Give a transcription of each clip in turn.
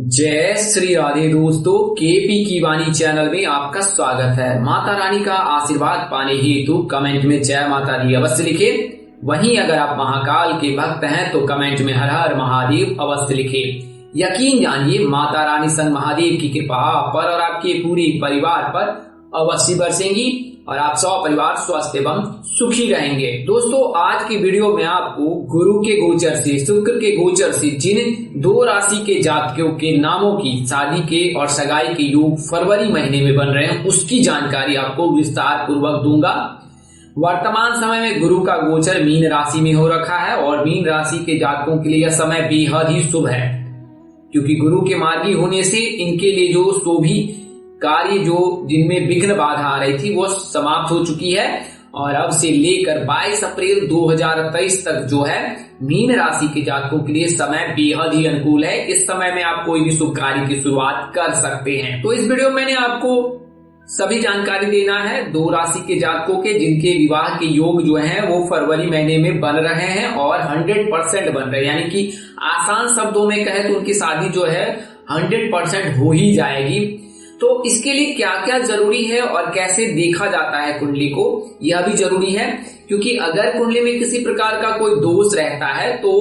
जय श्री राधे दोस्तों, केपी की वाणी चैनल में आपका स्वागत है। माता रानी का आशीर्वाद पाने हेतु कमेंट में जय माता दी अवश्य लिखें। वहीं अगर आप महाकाल के भक्त हैं तो कमेंट में हर हर महादेव अवश्य लिखें। यकीन जानिए माता रानी संग महादेव की कृपा आप पर और आपके पूरे परिवार पर अवश्य बरसेंगी और आप सब परिवार स्वस्थ एवं सुखी रहेंगे। दोस्तों, आज की वीडियो में आपको गुरु के गोचर से, शुक्र के गोचर से जिन दो राशि के जातकों के नामों की शादी के और सगाई के योग फरवरी महीने में बन रहे हैं, उसकी जानकारी आपको विस्तार पूर्वक दूंगा। वर्तमान समय में गुरु का गोचर मीन राशि में हो रखा है और मीन राशि के जातकों के लिए यह समय बेहद ही शुभ है, क्योंकि गुरु के मार्गी होने से इनके लिए जो शोभी कार्य जो जिनमें विघ्न बाधा आ रही थी वो समाप्त हो चुकी है और अब से लेकर 22 अप्रैल 2023 तक जो है मीन राशि के जातकों के लिए समय बेहद ही अनुकूल है। इस समय में आप कोई भी शुभ कार्य की शुरुआत कर सकते हैं। तो इस वीडियो में मैंने आपको सभी जानकारी देना है दो राशि के जातकों के जिनके विवाह के योग जो है वो फरवरी महीने में बन रहे हैं और 100% बन रहे हैं, यानी कि आसान शब्दों में कहे तो उनकी शादी जो है 100% हो ही जाएगी। तो इसके लिए क्या क्या जरूरी है और कैसे देखा जाता है कुंडली को, यह भी जरूरी है, क्योंकि अगर कुंडली में किसी प्रकार का कोई दोष रहता है तो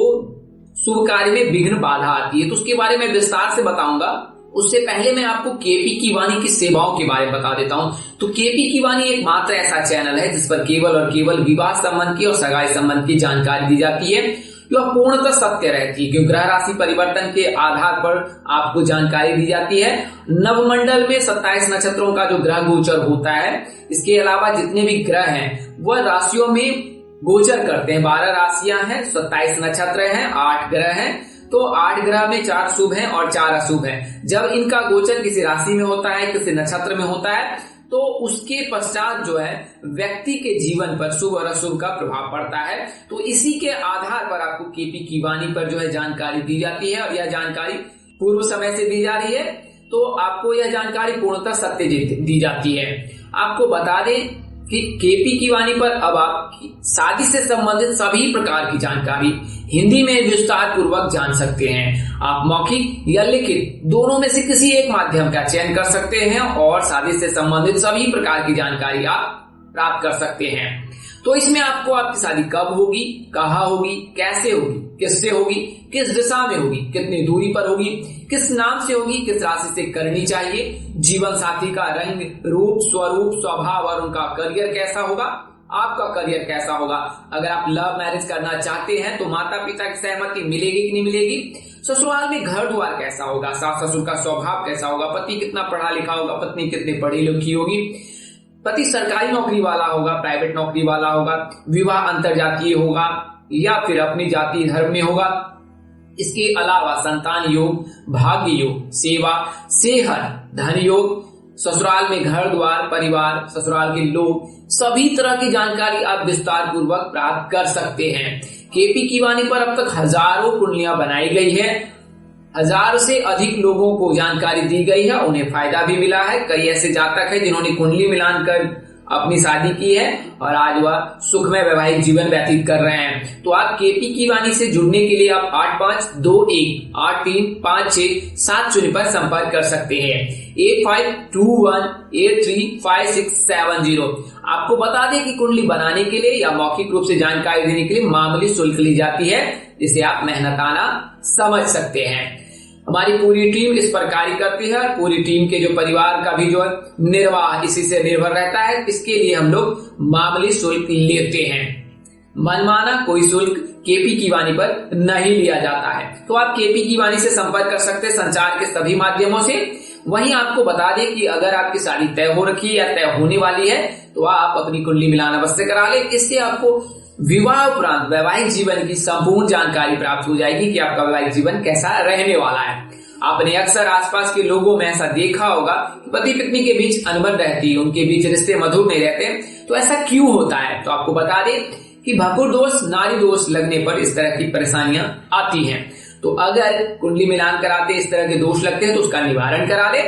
शुभ कार्य में विघ्न बाधा आती है। तो उसके बारे में विस्तार से बताऊंगा। उससे पहले मैं आपको केपी की वाणी की सेवाओं के बारे में बता देता हूं। तो केपी की वाणी एक मात्र ऐसा चैनल है जिस पर केवल और केवल विवाह संबंध की और सगाई संबंध की जानकारी दी जाती है। यह पूर्णतः सत्य रहती है, क्योंकि ग्रह राशि परिवर्तन के आधार पर आपको जानकारी दी जाती है। नवमंडल में 27 नक्षत्रों का जो ग्रह गोचर होता है, इसके अलावा जितने भी ग्रह हैं वह राशियों में गोचर करते हैं। 12 राशियां हैं, 27 नक्षत्र हैं, 8 ग्रह हैं। तो 8 ग्रह में 4 शुभ हैं और 4 अशुभ हैं। जब इनका गोचर किसी राशि में होता है, किसी नक्षत्र में होता है, तो उसके पश्चात जो है व्यक्ति के जीवन पर शुभ और अशुभ का प्रभाव पड़ता है। तो इसी के आधार पर आपको केपी की वाणी पर जो है जानकारी दी जाती है और यह जानकारी पूर्व समय से दी जा रही है। तो आपको यह जानकारी पूर्णतः सत्य दी जाती है। आपको बता दें कि केपी की वाणी पर अब आपकी शादी से संबंधित सभी प्रकार की जानकारी हिंदी में विस्तार पूर्वक जान सकते हैं। आप मौखिक या लिखित दोनों में से किसी एक माध्यम का चयन कर सकते हैं और शादी से संबंधित सभी प्रकार की जानकारी आप प्राप्त कर सकते हैं। तो इसमें आपको आपकी शादी कब होगी, कहाँ होगी, कैसे होगी, किससे होगी, किस दिशा में होगी, कितनी दूरी पर होगी, किस नाम से होगी, किस राशि से करनी चाहिए, जीवन साथी का रंग, रूप, स्वरूप, स्वभाव और उनका करियर कैसा होगा, आपका करियर कैसा होगा। अगर आप लव मैरिज करना चाहते हैं तो माता पिता की सहमति मिलेगी कि नहीं मिलेगी, ससुराल में घर द्वार कैसा होगा, सास ससुर का स्वभाव कैसा होगा, पति कितना पढ़ा लिखा होगा, पत्नी कितनी पढ़ी लिखी होगी, पति सरकारी नौकरी वाला होगा, प्राइवेट नौकरी वाला होगा, विवाह अंतरजातीय होगा या फिर अपनी जाति धर्म में होगा। इसके अलावा संतान योग, भाग्य योग, सेवा, सेहत, धन योग, ससुराल में घर द्वार, परिवार, ससुराल के लोग, सभी तरह की जानकारी आप विस्तार पूर्वक प्राप्त कर सकते हैं। केपी की वाणी पर अब तक हजारों कुंडलियां बनाई गई है, 1000 से अधिक लोगों को जानकारी दी गई है, उन्हें फायदा भी मिला है। कई ऐसे जातक हैं जिन्होंने कुंडली मिलान कर अपनी शादी की है और आज वह सुखमय वैवाहिक जीवन व्यतीत कर रहे हैं। तो आप केपी की वाणी से जुड़ने के लिए आप 8521835670 पर संपर्क कर सकते हैं। 8521835670। आपको बता दें कि कुंडली बनाने के लिए या मौखिक रूप से जानकारी देने के लिए मामूली शुल्क ली जाती है, जिसे आप मेहनताना समझ सकते हैं। हमारी पूरी टीम इस पर कार्य करती है। पूरी टीम के जो परिवार का भी जो है निर्वाह इसी से निर्भर रहता है। इसके लिए हम लोग मामूली शुल्क लेते हैं। मनमाना कोई शुल्क केपी की वाणी पर नहीं लिया जाता है। तो आप केपी की वाणी से संपर्क कर सकते हैं संचार के सभी माध्यमों से। वहीं आपको बता दें कि अगर आपकी शादी तय हो रखी है या तय होने वाली है तो आप अपनी कुंडली मिलान अवश्य करा लें। इससे आपको विवाह उपरांत वैवाहिक जीवन की संपूर्ण जानकारी प्राप्त हो जाएगी कि आपका वैवाहिक जीवन कैसा रहने वाला है। आपने अक्सर आसपास के लोगों में ऐसा देखा होगा कि पति पत्नी के बीच अनबन रहती है, उनके बीच रिश्ते मधुर नहीं रहते। तो ऐसा क्यों होता है? तो आपको बता दें कि भकुर दोष, नारी दोष लगने पर इस तरह की परेशानियां आती हैं। तो अगर कुंडली मिलान कराते इस तरह के दोष लगते हैं तो उसका निवारण करा ले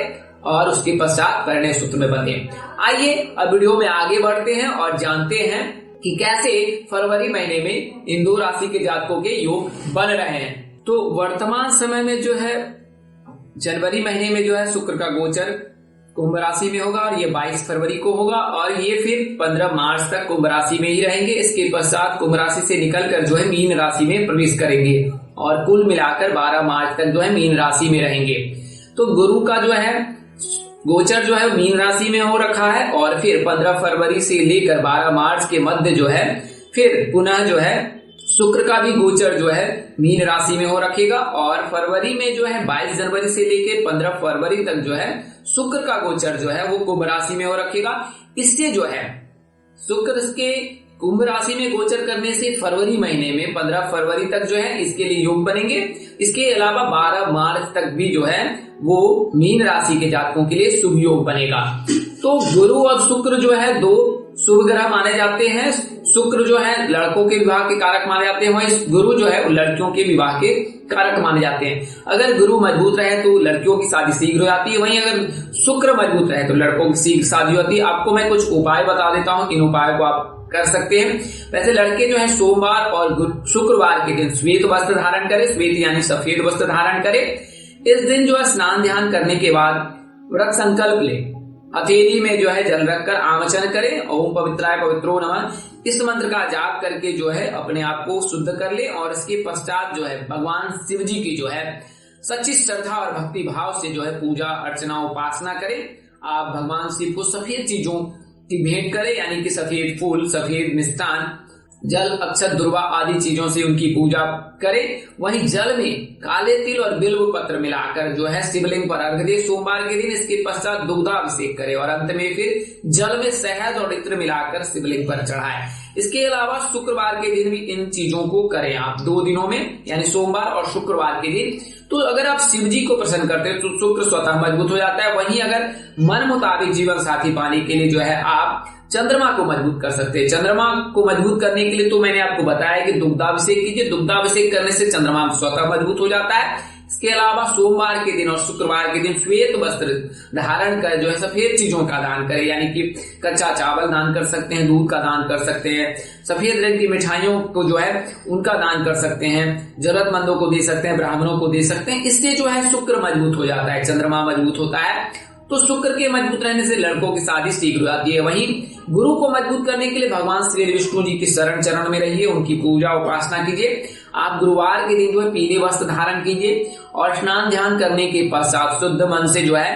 और उसके पश्चात परिणय सूत्र में बंधे। आइए अब वीडियो में आगे बढ़ते हैं और जानते हैं कि कैसे फरवरी महीने में इन दो राशि के जातकों के योग बन रहे हैं। तो वर्तमान समय में जो है जनवरी महीने में जो है शुक्र का गोचर कुंभ राशि में होगा और ये 22 फरवरी को होगा और ये फिर 15 मार्च तक कुंभ राशि में ही रहेंगे। इसके पश्चात कुंभ राशि से निकलकर जो है मीन राशि में प्रवेश करेंगे और कुल मिलाकर 12 मार्च तक जो है मीन राशि में रहेंगे। तो गुरु का जो है गोचर जो है मीन राशि में हो रखा है और फिर 15 फरवरी से लेकर 12 मार्च के मध्य जो है फिर पुनः जो है शुक्र का भी गोचर जो है मीन राशि में हो रखेगा और फरवरी में जो है 22 जनवरी से लेकर 15 फरवरी तक जो है शुक्र का गोचर जो है वो कुंभ राशि में हो रखेगा। इससे जो है शुक्र के कुंभ राशि में गोचर करने से फरवरी महीने में 15 फरवरी तक जो है इसके लिए योग बनेंगे। इसके अलावा 12 मार्च तक भी जो है वो मीन राशि के जातकों के लिए शुभ योग बनेगा। तो गुरु और शुक्र जो है दो शुभ ग्रह माने जाते हैं। शुक्र जो है लड़कों के विवाह के कारक माने जाते हैं, वहीं गुरु जो है लड़कियों के विवाह के कारक माने जाते हैं। अगर गुरु मजबूत रहे तो लड़कियों की शादी शीघ्र हो जाती है, वहीं अगर शुक्र मजबूत रहे तो लड़कों की शीघ्र शादी होती है। आपको मैं कुछ उपाय बता देता हूँ, इन उपायों को आप कर सकते हैं। वैसे लड़के जो है सोमवार और शुक्रवार के दिन श्वेत वस्त्र धारण करें, श्वेत यानी सफेद वस्त्र धारण करें। इस दिन जो है स्नान ध्यान करने के बाद व्रत संकल्प ले, हथेली में जो है जल रखकर आमचन करें, ओम पवित्राय पवित्रो नमः इस मंत्र का जाप करके जो है अपने आप को शुद्ध कर ले और इसके पश्चात जो है भगवान शिव जी की जो है सच्ची श्रद्धा और भक्ति भाव से जो है पूजा अर्चना उपासना करें। आप भगवान शिव को सफेद चीजों की भेंट करें, यानी कि सफेद फूल, सफेद मिष्टान, जल, अक्षत, दुर्वा आदि चीजों से उनकी पूजा करें। वहीं जल में काले तिल और बिल्व पत्र मिलाकर जो है शिवलिंग पर अर्घ दे सोमवार के दिन। इसके पश्चात दुग्धाभिषेक करें और अंत में फिर जल में शहद और इत्र मिलाकर शिवलिंग पर चढ़ाएं। इसके अलावा शुक्रवार के दिन भी इन चीजों को करें आप 2 दिनों में, यानी सोमवार और शुक्रवार के दिन। तो अगर आप शिव जी को प्रसन्न करते हैं तो शुक्र स्वतः मजबूत हो जाता है। वहीं अगर मन मुताबिक जीवन साथी पाने के लिए जो है आप चंद्रमा को मजबूत कर सकते हैं। चंद्रमा को मजबूत करने के लिए तो मैंने आपको बताया कि दुग्धाभिषेक कीजिए। दुग्धाभिषेक करने से चंद्रमा स्वतः मजबूत हो जाता है। इसके अलावा सोमवार के दिन और शुक्रवार के दिन श्वेत वस्त्र धारण कर जो है सफेद चीजों का दान करें, यानी कि कच्चा चावल दान कर सकते हैं, दूध का दान कर सकते हैं, सफेद रंग की मिठाइयों को जो है उनका दान कर सकते हैं, जरूरतमंदों को दे सकते हैं, ब्राह्मणों को दे सकते हैं। इससे जो है शुक्र मजबूत हो जाता है, चंद्रमा मजबूत होता है। तो शुक्र के मजबूत रहने से लड़कों की शादी शीघ्र हो जाती है। वहीं गुरु को मजबूत करने के लिए भगवान श्री विष्णु जी की शरण चरण में रहिए, उनकी पूजा उपासना कीजिए। आप गुरुवार के दिन जो है पीले वस्त्र धारण कीजिए और स्नान ध्यान करने के पश्चात शुद्ध मन से जो है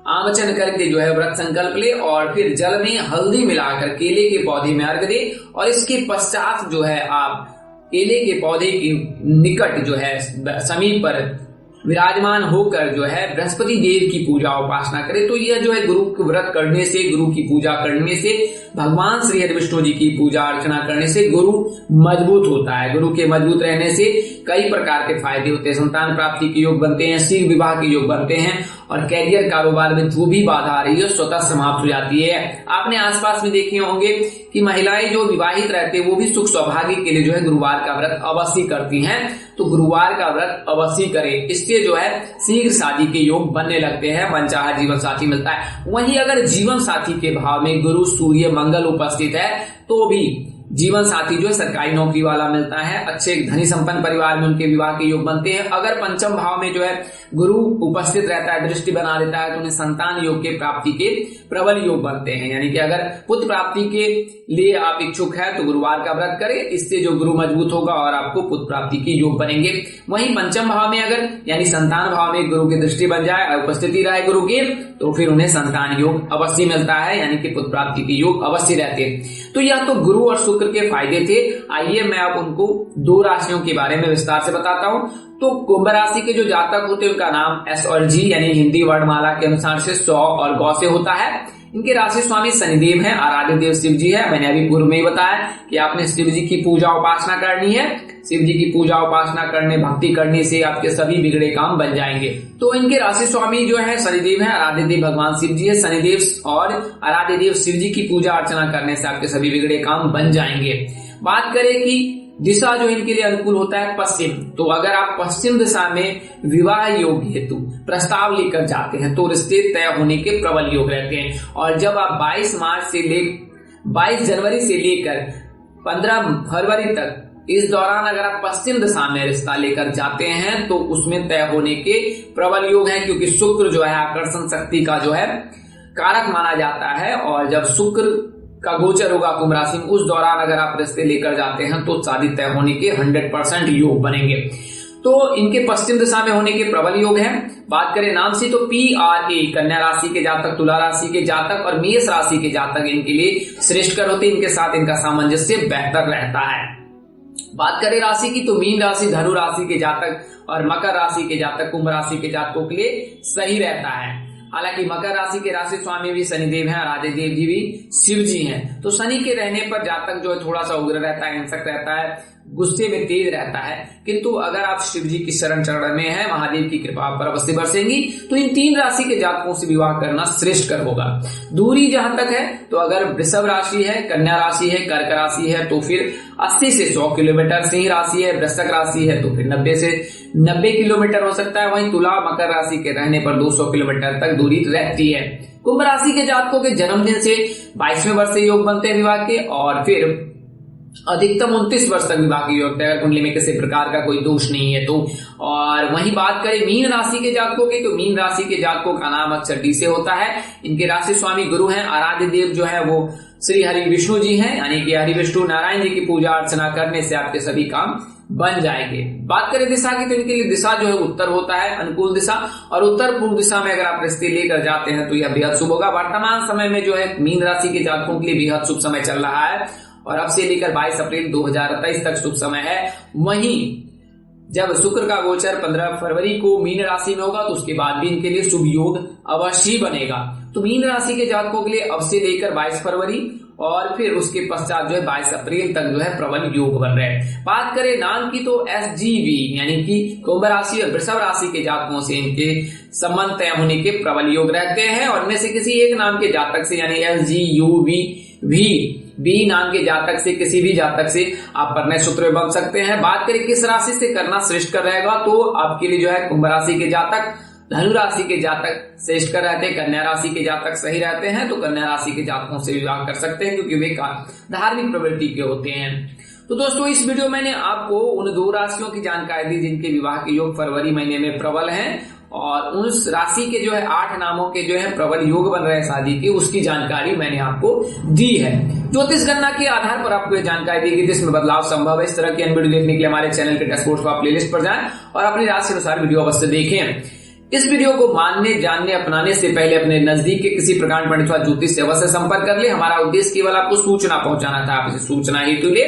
आमचन करके जो है व्रत संकल्प ले और फिर जल में हल्दी मिलाकर केले के पौधे में अर्घ दे और इसके पश्चात जो है आप केले के पौधे के निकट जो है समीप पर विराजमान होकर जो है बृहस्पति देव की पूजा उपासना करे। तो यह जो है गुरु के व्रत करने से, गुरु की पूजा करने से, भगवान श्री हरि विष्णु जी की पूजा अर्चना करने से गुरु मजबूत होता है। गुरु के मजबूत रहने से कई प्रकार के फायदे होते हैं। संतान प्राप्ति के योग बनते हैं, शीघ्र विवाह के योग बनते हैं और कैरियर कारोबार में जो भी बाधा आ रही है स्वतः समाप्त हो जाती है। आपने आसपास में देखे होंगे कि महिलाएं जो विवाहित रहते हैं वो भी सुख सौभाग्य के लिए जो है गुरुवार का व्रत अवश्य करती हैं। तो गुरुवार का व्रत अवश्य करें, इससे जो है शीघ्र शादी के योग बनने लगते हैं, मनचाहा जीवन साथी मिलता है। वहीं अगर जीवन साथी के भाव में गुरु, सूर्य, मंगल उपस्थित है तो भी जीवन साथी जो है सरकारी नौकरी वाला मिलता है, अच्छे धनी संपन्न परिवार में उनके विवाह के योग बनते हैं। अगर पंचम भाव में जो है गुरु उपस्थित रहता है, दृष्टि बना देता है, तो उन्हें संतान योग के प्राप्ति के प्रबल योग बनते हैं। यानी कि अगर पुत्र प्राप्ति के लिए आप इच्छुक है तो गुरुवार का व्रत करें, इससे जो गुरु मजबूत होगा और आपको पुत्र प्राप्ति के योग बनेंगे। वहीं पंचम भाव में अगर यानी संतान भाव में गुरु की दृष्टि बन जाए, उपस्थिति रहे गुरु की, तो फिर उन्हें संतान योग अवश्य मिलता है, यानी कि पुत्र प्राप्ति के योग अवश्य रहते हैं। तो यह तो गुरु और शुक्र के फायदे थे। आइए मैं अब उनको 2 राशियों के बारे में विस्तार से बताता हूँ। तो कुंभ राशि के जो जातक होते हैं उनका नाम एस और जी यानी हिंदी वर्णमाला के अनुसार से 100 और गौ से होता है। इनके राशि स्वामी शनिदेव हैं, आराध्य देव शिव जी है। मैंने अभी पूर्व में ही बताया कि आपने शिव जी की पूजा उपासना करनी है। शिव जी की पूजा उपासना करने, भक्ति करने से आपके सभी बिगड़े काम बन जाएंगे। तो इनके राशि स्वामी जो है शनिदेव है, आराध्य देव भगवान शिव जी है। शनिदेव और आराध्य देव शिव जी की पूजा अर्चना करने से आपके सभी बिगड़े काम बन जाएंगे। बात करें कि दिशा जो इनके लिए अनुकूल होता है पश्चिम, तो अगर आप पश्चिम दिशा में विवाह योग हेतु प्रस्ताव लेकर जाते हैं तो रिश्ते तय होने के प्रबल योग रहते हैं। और जब आप 22 जनवरी से लेकर 15 फरवरी तक इस दौरान अगर आप पश्चिम दिशा में रिश्ता लेकर जाते हैं तो उसमें तय होने के प्रबल योग है, क्योंकि शुक्र जो है आकर्षण शक्ति का जो है कारक माना जाता है। और जब शुक्र का गोचर होगा कुंभ राशि में, उस दौरान अगर आप रिश्ते लेकर जाते हैं तो शादी तय होने के 100% योग बनेंगे। तो इनके पश्चिम दिशा में होने के प्रबल योग है। बात करें नाम से तो PRA कन्या राशि के जातक, तुला राशि के जातक और मेष राशि के जातक इनके लिए श्रेष्ठकर होते हैं। इनके साथ इनका सामंजस्य बेहतर रहता है। बात करें राशि की तो मीन राशि, धनु राशि के जातक और मकर राशि के जातक, कुंभ राशि के जातकों के लिए सही रहता है। हालांकि मकर राशि के राशि स्वामी भी शनिदेव हैं और आदिदेव जी भी शिव जी हैं। तो शनि के रहने पर जातक जो है थोड़ा सा उग्र रहता है, हिंसक रहता है, गुस्से में तेज रहता है। किंतु अगर आप शिव जी की शरण चरण में हैं, महादेव की कृपा पर अवश्य बरसेंगी, तो इन 3 राशि के जातकों से विवाह करना श्रेष्ठकर होगा। दूरी जहां तक है तो अगर वृषभ राशि है, कन्या राशि है, कर्क राशि है तो फिर 80 से 100 किलोमीटर, सिंह राशि है, वृश्चिक राशि है तो फिर 90 से 90 किलोमीटर हो सकता है। वहीं तुला मकर राशि के रहने पर 200 किलोमीटर तक दूरी रहती है। कुंभ राशि के जातकों के जन्मदिन से 22वें वर्ष से योग बनते हैं विवाह के, और फिर अधिकतम 29 वर्ष तक विवाह की योग है, कुंडली में किसी प्रकार का कोई दोष नहीं है तो। और वहीं बात करें मीन राशि के जातकों की तो मीन राशि के जातकों का नाम अक्षर डी से होता है। इनके राशि स्वामी गुरु हैं, आराध्य देव जो है वो श्री हरि विष्णु जी हैं, यानी कि हरि विष्णु नारायण जी की पूजा अर्चना करने से आपके सभी काम बन जाएंगे। बात करें दिशा की तो इनके लिए दिशा जो है उत्तर होता है, अनुकूल दिशा, और उत्तर पूर्व दिशा में अगर आप रिश्ते लेकर जाते हैं तो यह बेहद शुभ होगा। वर्तमान समय में जो है मीन राशि के जातकों के लिए बेहद शुभ समय चल रहा है और अब से लेकर 22 अप्रैल 2023 तक शुभ समय है। वहीं जब शुक्र का गोचर 15 फरवरी को मीन राशि में होगा तो उसके बाद भी इनके लिए शुभ योग अवश्य बनेगा। तो मीन राशि के जातकों के लिए अब से लेकर 22 फरवरी और फिर उसके पश्चात जो है 22 अप्रैल तक जो है प्रबल योग बन रहे हैं। बात करें नाम की तो SGV यानी कि कुंभ राशि और वृषभ राशि के जातकों से इनके संबंध तय होने के प्रबल योग रहते हैं, और इनमें से किसी एक नाम के जातक से यानी SGUV बी नाम के जातक से, किसी भी जातक से आप परिणय सूत्र बन सकते हैं। बात करें किस राशि से करना श्रेष्ठकर रहेगा तो आपके लिए जो है कुंभ राशि के जातक, धनु राशि के जातक श्रेष्ठकर रहते हैं, कन्या राशि के जातक सही रहते हैं। तो कन्या राशि के जातकों से विवाह कर सकते हैं क्योंकि वे धार्मिक प्रवृत्ति के होते हैं। तो दोस्तों इस वीडियो मैंने आपको उन 2 राशियों की जानकारी दी जिनके विवाह के योग फरवरी महीने में प्रबल हैं, और उस राशि के जो है 8 नामों के जो है प्रबल योग बन रहे हैं शादी के, उसकी जानकारी मैंने आपको दी है। ज्योतिष गणना के आधार पर आपको ये जानकारी दी गई जिसमें बदलाव संभव है। इस तरह की अन्य वीडियो देखने के लिए हमारे चैनल के डैशबोर्ड पर प्लेलिस्ट पर जाएं और अपनी राशि के अनुसार वीडियो अवश्य देखें। इस वीडियो को मानने, जानने, अपनाने से पहले अपने नजदीक के किसी प्रकार पंडित व ज्योतिष से अवश्य संपर्क कर ले। हमारा उद्देश्य केवल आपको सूचना पहुंचाना था, आप इसे सूचना ही तो ले।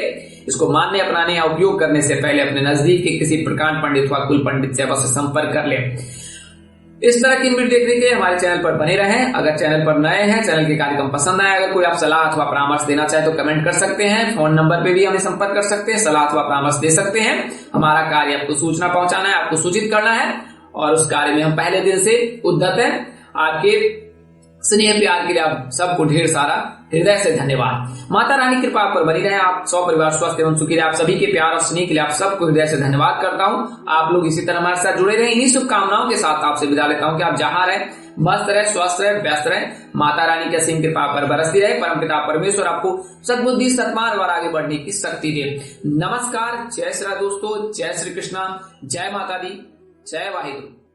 इसको मानने, अपनाने या उपयोग करने से पहले अपने नजदीक के किसी प्रकार पंडित व कुल पंडित से अवश्य संपर्क कर ले। इस तरह की वीडियो देखने के लिए हमारे चैनल पर बने रहें। अगर चैनल पर नए हैं, चैनल के कार्यक्रम पसंद आए, अगर कोई आप सलाह अथवा परामर्श देना चाहे तो कमेंट कर सकते हैं। फोन नंबर पे भी हमें संपर्क कर सकते हैं, सलाह अथवा परामर्श दे सकते हैं। हमारा कार्य आपको सूचना पहुंचाना है, आपको सूचित करना है, और उस कार्य में हम पहले दिन से उद्यत हैं। आपके स्नेह प्यार के लिए आप सबको ढेर सारा हृदय से धन्यवाद। माता रानी कृपा पर बनी रहे, आप सौ परिवार स्वस्थ एवं सुखी रहे। आप सभी के प्यार और स्नेह के लिए आप सबको हृदय से धन्यवाद करता हूं। आप लोग इसी तरह हमारे साथ जुड़े रहे। इन्हीं शुभकामनाओं के साथ आपसे विदा लेता हूं कि आप जहां रहे मस्त रहे, स्वस्थ रहे, व्यस्त रहे। माता रानी की असीम कृपा पर बरसती रहे। परमपिता परमेश्वर आपको सद्बुद्धि, सत्मार्ग और आगे बढ़ने की शक्ति दे। नमस्कार, जय श्री राम दोस्तों, जय श्री कृष्णा, जय माता दी, जय वाहिगुरु।